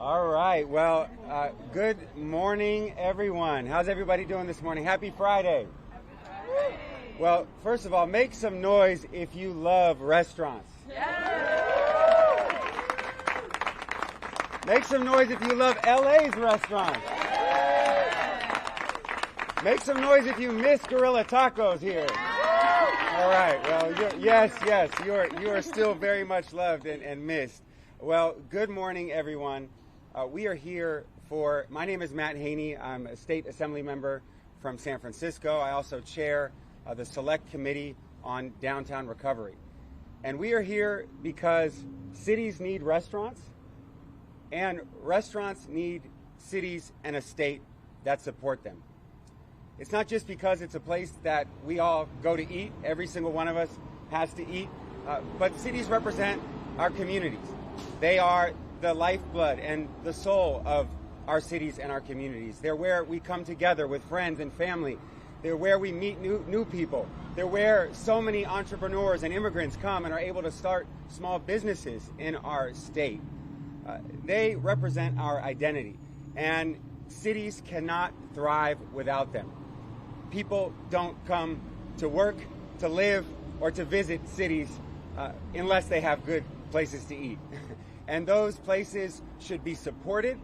All right. Well, good morning, everyone. How's everybody doing this morning? Happy Friday. Well, first of all, make some noise if you love restaurants. Make some noise if you love LA's restaurants. Make some noise if you miss Gorilla Tacos here. All right. Well, yes, you are still very much loved and missed. Well, good morning, everyone. We are here for, my name is Matt Haney. I'm a state assembly member from San Francisco. I also chair the Select Committee on Downtown Recovery. And we are here because cities need restaurants, and restaurants need cities and a state that support them. It's not just because it's a place that we all go to eat, every single one of us has to eat, but cities represent our communities. They are the lifeblood and the soul of our cities and our communities. They're where we come together with friends and family. They're where we meet new people. They're where so many entrepreneurs and immigrants come and are able to start small businesses in our state. They represent our identity, and cities cannot thrive without them. People don't come to work, to live, or to visit cities unless they have good places to eat. And those places should be supported.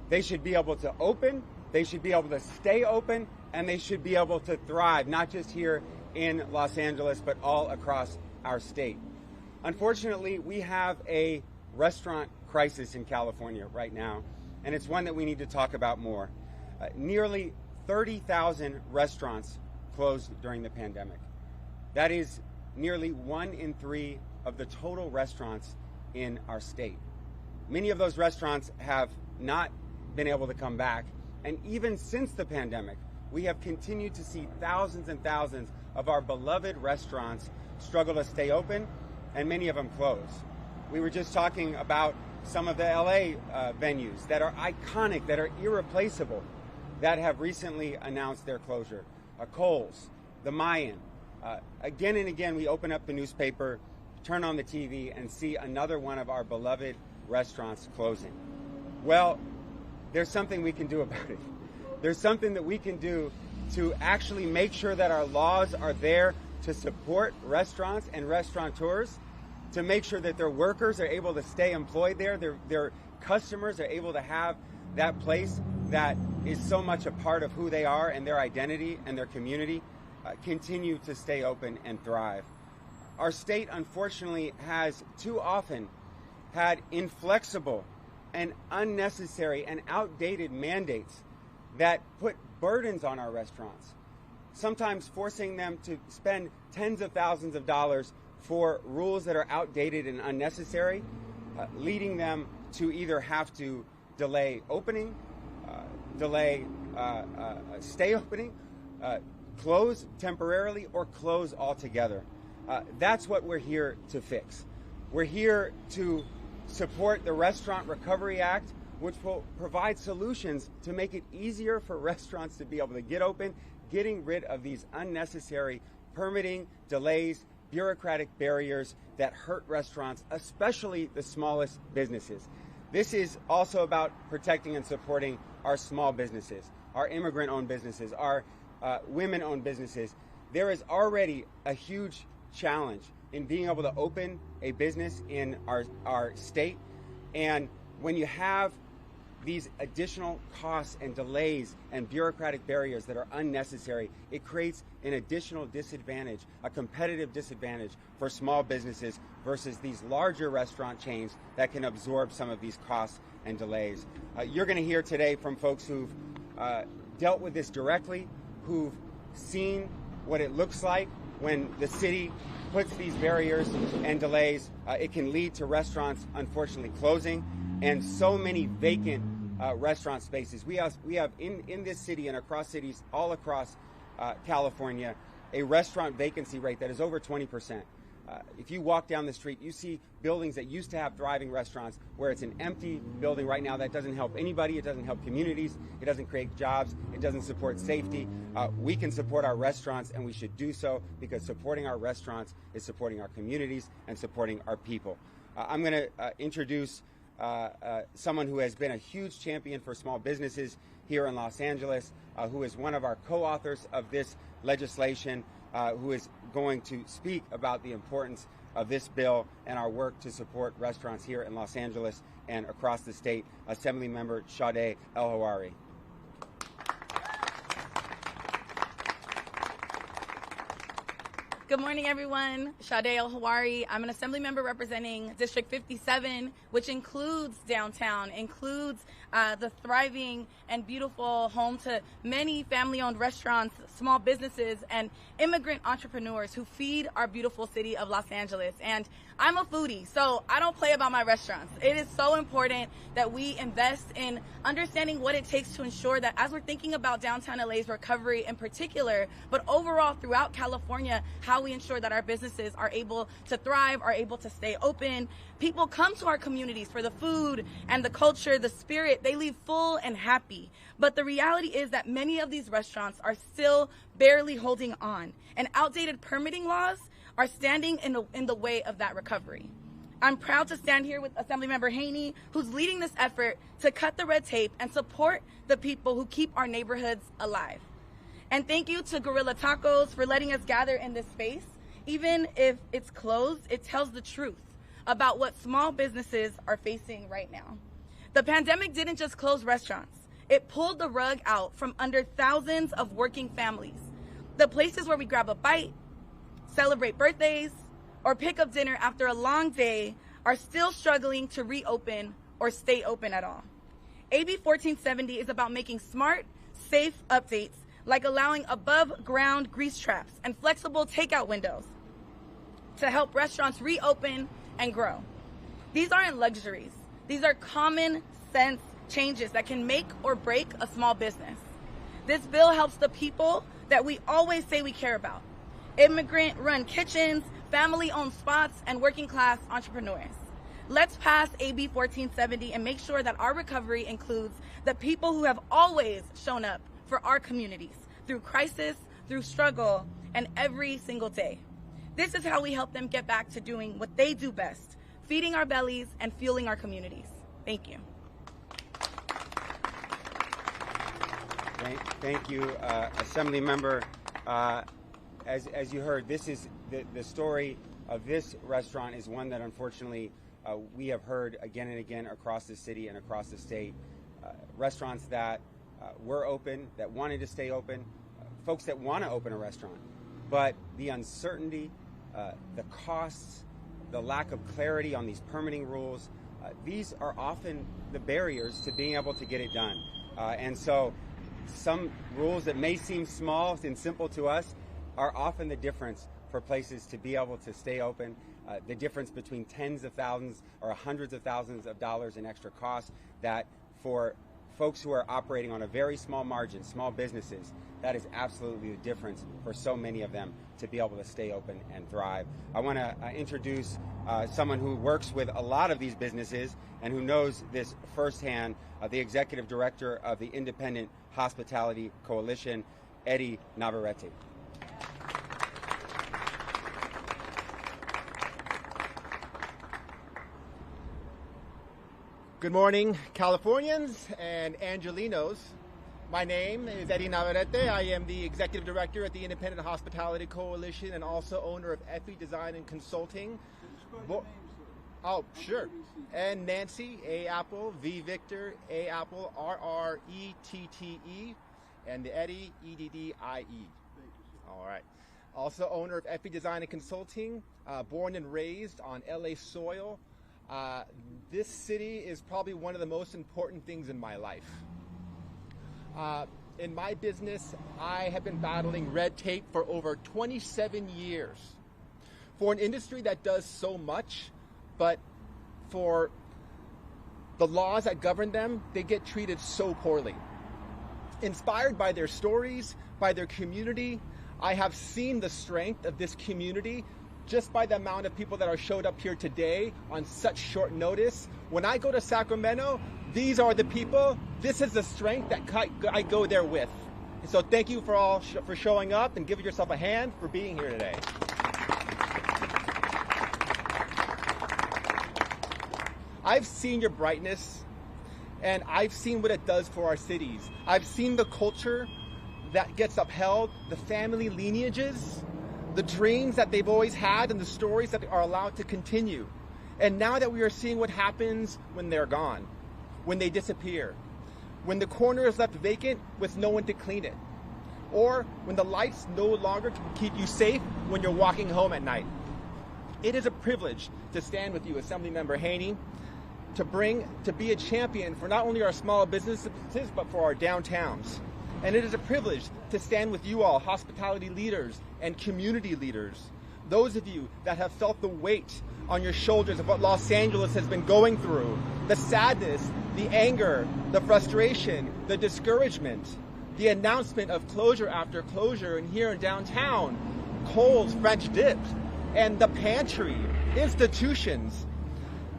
They should be able to open. They should be able to stay open. And they should be able to thrive, not just here in Los Angeles, but all across our state. Unfortunately, we have a restaurant crisis in California right now, and it's one that we need to talk about more. Nearly 30,000 restaurants closed during the pandemic. That is nearly 1 in 3 of the total restaurants in our state. Many of those restaurants have not been able to come back, and even since the pandemic, we have continued to see thousands and thousands of our beloved restaurants struggle to stay open, and many of them close. We were just talking about some of the LA venues that are iconic, that are irreplaceable, that have recently announced their closure. Kohl's, the Mayan. Again and again, we open up the newspaper, turn on the TV, and see another one of our beloved restaurants closing. Well, there's something we can do about it. There's something that we can do to actually make sure that our laws are there to support restaurants and restaurateurs, to make sure that their workers are able to stay employed there, their customers are able to have that place that is so much a part of who they are and their identity and their community continue to stay open and thrive. Our state, unfortunately, has too often had inflexible and unnecessary and outdated mandates that put burdens on our restaurants, sometimes forcing them to spend tens of thousands of dollars for rules that are outdated and unnecessary, leading them to either have to delay opening, stay opening, close temporarily, or close altogether. That's what we're here to fix. We're here to support the Restaurant Recovery Act, which will provide solutions to make it easier for restaurants to be able to get open, getting rid of these unnecessary permitting, delays, bureaucratic barriers that hurt restaurants, especially the smallest businesses. This is also about protecting and supporting our small businesses, our immigrant-owned businesses, our women-owned businesses. There is already a huge challenge in being able to open a business in our state. And when you have these additional costs and delays and bureaucratic barriers that are unnecessary, it creates an additional disadvantage, a competitive disadvantage for small businesses versus these larger restaurant chains that can absorb some of these costs and delays. You're going to hear today from folks who've dealt with this directly, who've seen what it looks like when the city puts these barriers and delays. It can lead to restaurants, unfortunately, closing, and so many vacant restaurant spaces. We have in this city and across cities all across California a restaurant vacancy rate that is over 20%. If you walk down the street, you see buildings that used to have thriving restaurants where it's an empty building right now. That doesn't help anybody. It doesn't help communities. It doesn't create jobs. It doesn't support safety. We can support our restaurants, and we should do so because supporting our restaurants is supporting our communities and supporting our people. I'm going to introduce someone who has been a huge champion for small businesses here in Los Angeles, who is one of our co-authors of this legislation, who is going to speak about the importance of this bill and our work to support restaurants here in Los Angeles and across the state, Assemblymember Sade El-Hawari. Good morning, everyone. Sade El-Hawari. I'm an assembly member representing District 57, which includes downtown, includes the thriving and beautiful home to many family-owned restaurants, small businesses, and immigrant entrepreneurs who feed our beautiful city of Los Angeles. And I'm a foodie, so I don't play about my restaurants. It is so important that we invest in understanding what it takes to ensure that as we're thinking about downtown LA's recovery in particular, but overall throughout California, how we ensure that our businesses are able to thrive, are able to stay open. People come to our communities for the food and the culture, the spirit. They leave full and happy. But the reality is that many of these restaurants are still barely holding on, and outdated permitting laws are standing in the way of that recovery. I'm proud to stand here with Assemblymember Haney, who's leading this effort to cut the red tape and support the people who keep our neighborhoods alive. And thank you to Guerrilla Tacos for letting us gather in this space. Even if it's closed, it tells the truth about what small businesses are facing right now. The pandemic didn't just close restaurants. It pulled the rug out from under thousands of working families. The places where we grab a bite, celebrate birthdays, or pick up dinner after a long day are still struggling to reopen or stay open at all. AB 1470 is about making smart, safe updates like allowing above-ground grease traps and flexible takeout windows to help restaurants reopen and grow. These aren't luxuries. These are common sense changes that can make or break a small business. This bill helps the people that we always say we care about: immigrant-run kitchens, family-owned spots, and working-class entrepreneurs. Let's pass AB 1470 and make sure that our recovery includes the people who have always shown up for our communities through crisis, through struggle, and every single day. This is how we help them get back to doing what they do best: feeding our bellies and fueling our communities. Thank you. Thank you, Assembly Member. As you heard, this is the story of this restaurant is one that unfortunately we have heard again and again across the city and across the state. Restaurants that were open, that wanted to stay open, folks that want to open a restaurant, but the uncertainty, the costs, the lack of clarity on these permitting rules, these are often the barriers to being able to get it done. And so some rules that may seem small and simple to us are often the difference for places to be able to stay open, the difference between tens of thousands or hundreds of thousands of dollars in extra costs that for folks who are operating on a very small margin, small businesses, that is absolutely the difference for so many of them to be able to stay open and thrive. I want to introduce someone who works with a lot of these businesses and who knows this firsthand, the Executive Director of the Independent Hospitality Coalition, Eddie Navarrete. Good morning, Californians and Angelinos. My name is Eddie Navarrete. I am the Executive Director at the Independent Hospitality Coalition and also owner of Effie Design and Consulting. Oh, sure. And Nancy, A Apple, V Victor, A Apple, RRETTE, and the Eddie, EDDIE. All right. Also owner of Effie Design and Consulting, born and raised on LA soil. This city is probably one of the most important things in my life. In my business, I have been battling red tape for over 27 years. For an industry that does so much, but for the laws that govern them, they get treated so poorly. Inspired by their stories, by their community, I have seen the strength of this community just by the amount of people that are showed up here today on such short notice. When I go to Sacramento, these are the people. This is the strength that I go there with. And so thank you for showing up and giving yourself a hand for being here today. I've seen your brightness, and I've seen what it does for our cities. I've seen the culture that gets upheld, the family lineages, the dreams that they've always had, and the stories that are allowed to continue. And now that we are seeing what happens when they're gone, when they disappear, when the corner is left vacant with no one to clean it, or when the lights no longer can keep you safe when you're walking home at night. It is a privilege to stand with you, Assemblymember Haney, to be a champion for not only our small businesses, but for our downtowns. And it is a privilege to stand with you all, hospitality leaders and community leaders, those of you that have felt the weight on your shoulders of what Los Angeles has been going through, the sadness, the anger, the frustration, the discouragement, the announcement of closure after closure, and here in downtown, Kohl's French dips, and the pantry, institutions.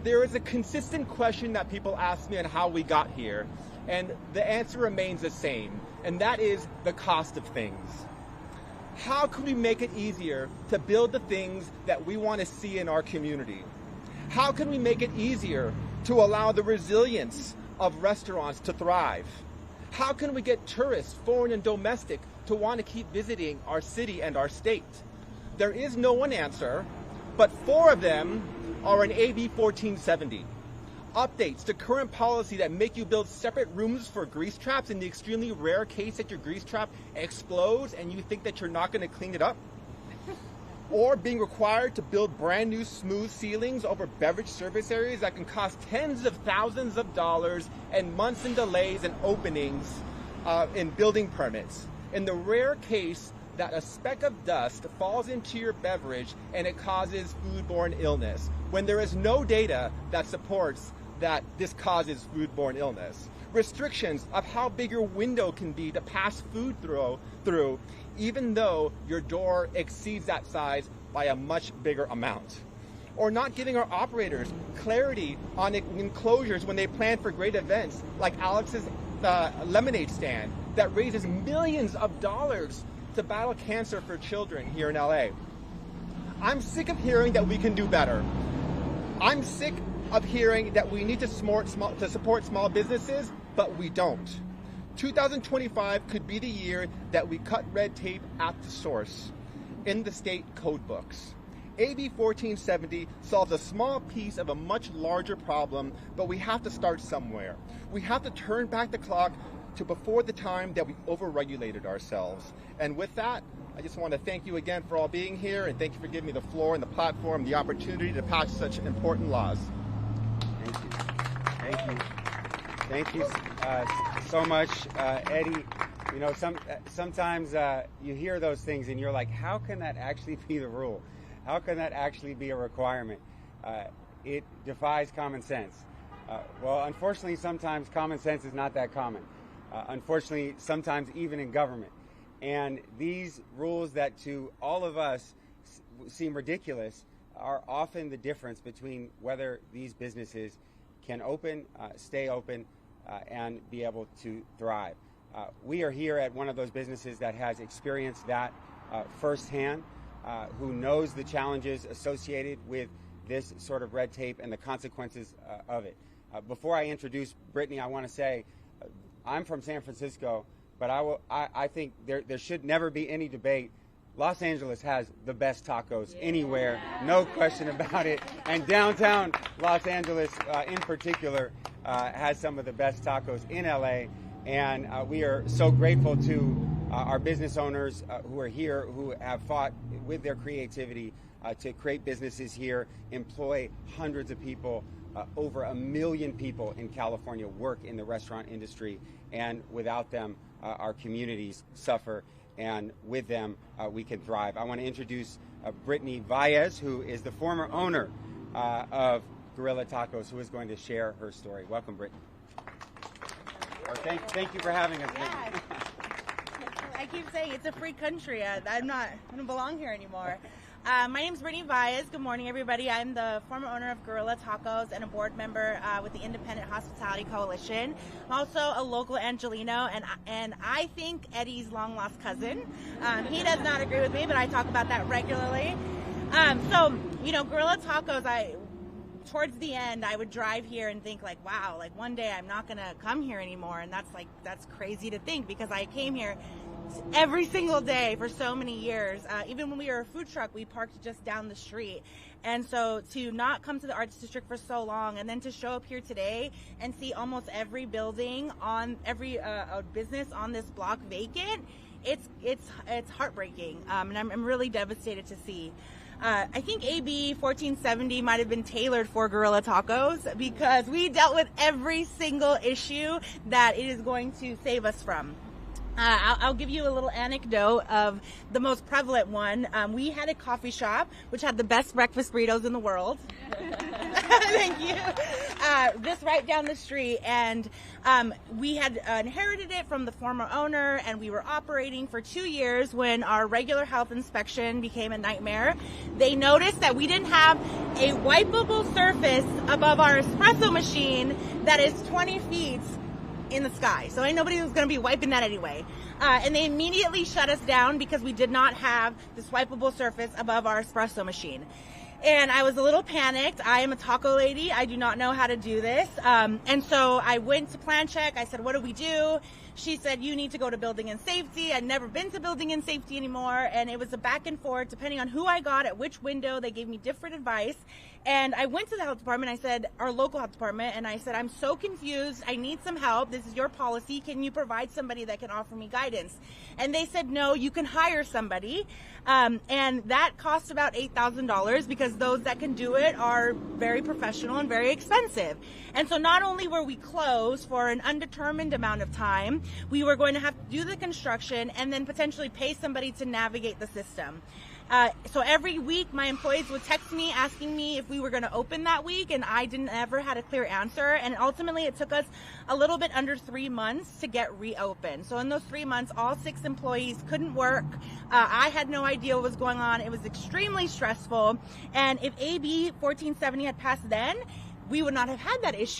There is a consistent question that people ask me on how we got here, and the answer remains the same, and that is the cost of things. How can we make it easier to build the things that we want to see in our community? How can we make it easier to allow the resilience of restaurants to thrive? How can we get tourists, foreign and domestic, to want to keep visiting our city and our state? There is no one answer, but 4 of them are in AB 1470. Updates to current policy that make you build separate rooms for grease traps in the extremely rare case that your grease trap explodes and you think that you're not going to clean it up. Or being required to build brand new smooth ceilings over beverage service areas that can cost tens of thousands of dollars and months in delays and openings in building permits. In the rare case that a speck of dust falls into your beverage and it causes foodborne illness, when there is no data that supports that this causes foodborne illness. Restrictions of how big your window can be to pass food through, even though your door exceeds that size by a much bigger amount. Or not giving our operators clarity on enclosures when they plan for great events, like Alex's lemonade stand that raises millions of dollars to battle cancer for children here in LA. I'm sick of hearing that we can do better. I'm sick of hearing that we need to support small businesses, but we don't. 2025 could be the year that we cut red tape at the source in the state code books. AB 1470 solves a small piece of a much larger problem, but we have to start somewhere. We have to turn back the clock to before the time that we overregulated ourselves. And with that, I just want to thank you again for all being here, and thank you for giving me the floor and the platform, the opportunity to pass such important laws. Thank you. Thank you. Thank you so much, Eddie. You know, sometimes you hear those things and you're like, how can that actually be the rule? How can that actually be a requirement? It defies common sense. Well, unfortunately, sometimes common sense is not that common. Unfortunately, sometimes even in government. And these rules that to all of us seem ridiculous are often the difference between whether these businesses can open, stay open, and be able to thrive. We are here at one of those businesses that has experienced that firsthand, who knows the challenges associated with this sort of red tape and the consequences of it. Before I introduce Brittany, I want to say I'm from San Francisco, but I think there should never be any debate. Los Angeles has the best tacos anywhere, no question about it. And downtown Los Angeles in particular has some of the best tacos in LA. And we are so grateful to our business owners who are here, who have fought with their creativity to create businesses here, employ hundreds of people. Over 1 million people in California work in the restaurant industry, and without them, our communities suffer, and with them, we can thrive. I want to introduce Brittany Valles, who is the former owner of Gorilla Tacos, who is going to share her story. Welcome, Brittany. Thank you for having us. Yeah. I keep saying it's a free country. I don't belong here anymore. My name is Brittany Valles. Good morning, everybody. I'm the former owner of Gorilla Tacos and a board member with the Independent Hospitality Coalition. I'm also a local Angelino, and I think Eddie's long-lost cousin. He does not agree with me, but I talk about that regularly. So, Gorilla Tacos, towards the end, I would drive here and think like, wow, like one day I'm not going to come here anymore. And that's crazy to think, because I came here every single day for so many years. Even when we were a food truck, we parked just down the street. And so to not come to the Arts District for so long, and then to show up here today and see almost every building on every business on this block vacant, it's heartbreaking. And I'm really devastated to see. I think AB 1470 might have been tailored for Guerrilla Tacos, because we dealt with every single issue that it is going to save us from. I'll give you a little anecdote of the most prevalent one. We had a coffee shop which had the best breakfast burritos in the world. Thank you. This right down the street, and we had inherited it from the former owner, and we were operating for 2 years when our regular health inspection became a nightmare. They noticed that we didn't have a wipeable surface above our espresso machine that is 20 feet in the sky. So ain't nobody was going to be wiping that anyway. And they immediately shut us down because we did not have this wipeable surface above our espresso machine. And I was a little panicked. I am a taco lady. I do not know how to do this. And so I went to plan check. I said, what do we do? She said, you need to go to building and safety. I'd never been to building and safety anymore. And it was a back and forth depending on who I got at which window. They gave me different advice. And I went to the health department. I said, our local health department, and I said, I'm so confused. I need some help. This is your policy. Can you provide somebody that can offer me guidance? And they said, no, you can hire somebody. And that costs about $8,000, because those that can do it are very professional and very expensive. And so not only were we closed for an undetermined amount of time, we were going to have to do the construction and then potentially pay somebody to navigate the system. So every week my employees would text me asking me if we were going to open that week, and I didn't ever had a clear answer. And ultimately it took us a little bit under 3 months to get reopened. So in those 3 months, all 6 employees couldn't work. I had no idea what was going on. It was extremely stressful. And if AB 1470 had passed then, we would not have had that issue.